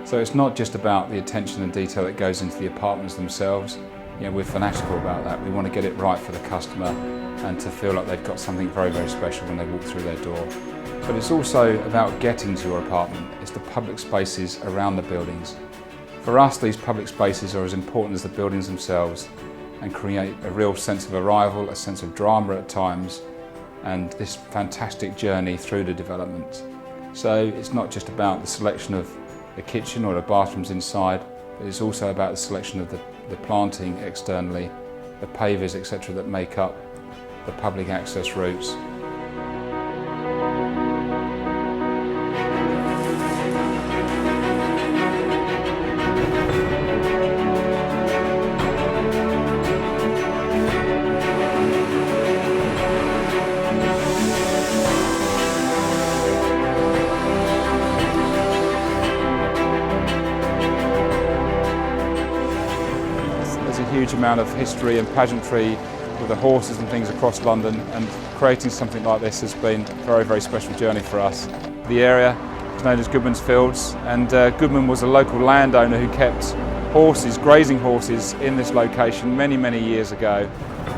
So it's not just about the attention and detail that goes into the apartments themselves. We're fanatical about that. We want to get it right for the customer and to feel like they've got something very, very special when they walk through their door. But it's also about getting to your apartment. It's the public spaces around the buildings. For us, these public spaces are as important as the buildings themselves and create a real sense of arrival, a sense of drama at times, and this fantastic journey through the development. So it's not just about the selection of the kitchen or the bathrooms inside, but it's also about the selection of the planting externally, the pavers, etc. that make up the public access routes. There's a huge amount of history and pageantry with the horses and things across London, and creating something like this has been a very, very special journey for us. The area is known as Goodmans Fields, and Goodman was a local landowner who kept horses, grazing horses, in this location many, many years ago.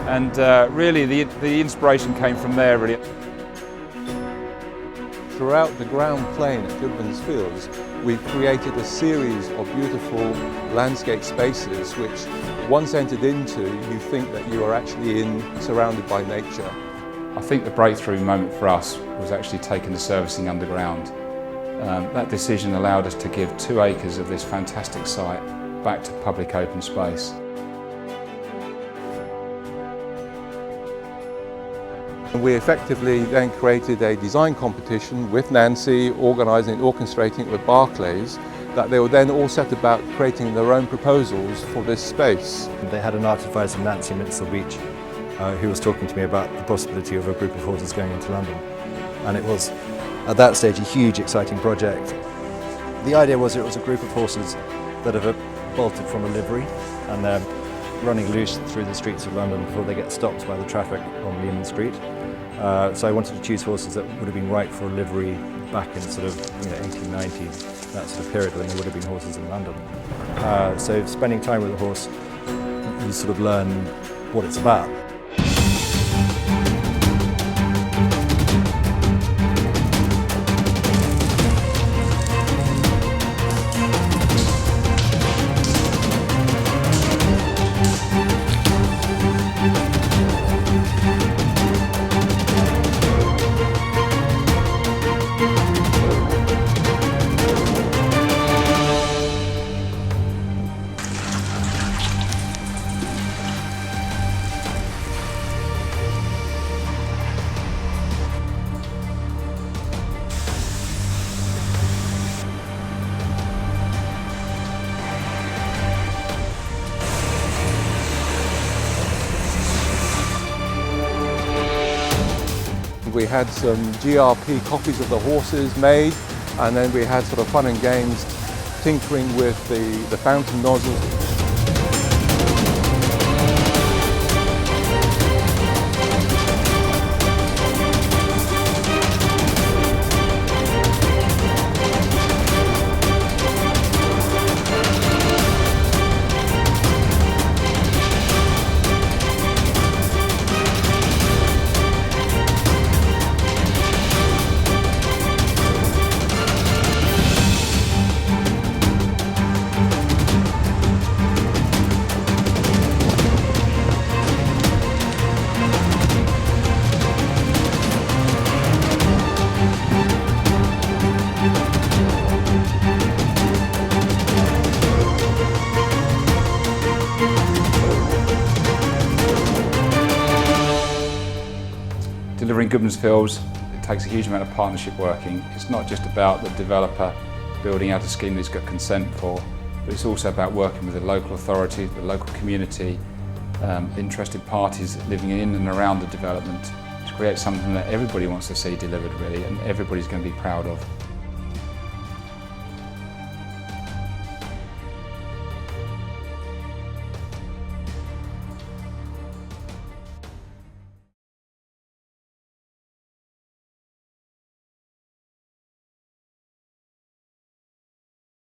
And really the inspiration came from there, really. Throughout the ground plane at Goodmans Fields, we've created a series of beautiful landscape spaces which, once entered into, you think that you are actually surrounded by nature. I think the breakthrough moment for us was actually taking the servicing underground. That decision allowed us to give 2 acres of this fantastic site back to public open space. We effectively then created a design competition with Nancy, organising and orchestrating it with Barclays, that they were then all set about creating their own proposals for this space. They had an art advisor, Nancy Beach, who was talking to me about the possibility of a group of horses going into London. And it was, at that stage, a huge, exciting project. The idea was it was a group of horses that have bolted from a livery, and they're running loose through the streets of London before they get stopped by the traffic on Leman Street. So I wanted to choose horses that would have been right for a livery back in sort of 1890, that sort of period when there would have been horses in London. So spending time with a horse, you sort of learn what it's about. We had some GRP copies of the horses made, and then we had sort of fun and games tinkering with the fountain nozzles. Delivering Goodmans Fields, it takes a huge amount of partnership working. It's not just about the developer building out a scheme that he's got consent for, but it's also about working with the local authority, the local community, interested parties living in and around the development to create something that everybody wants to see delivered really, and everybody's going to be proud of.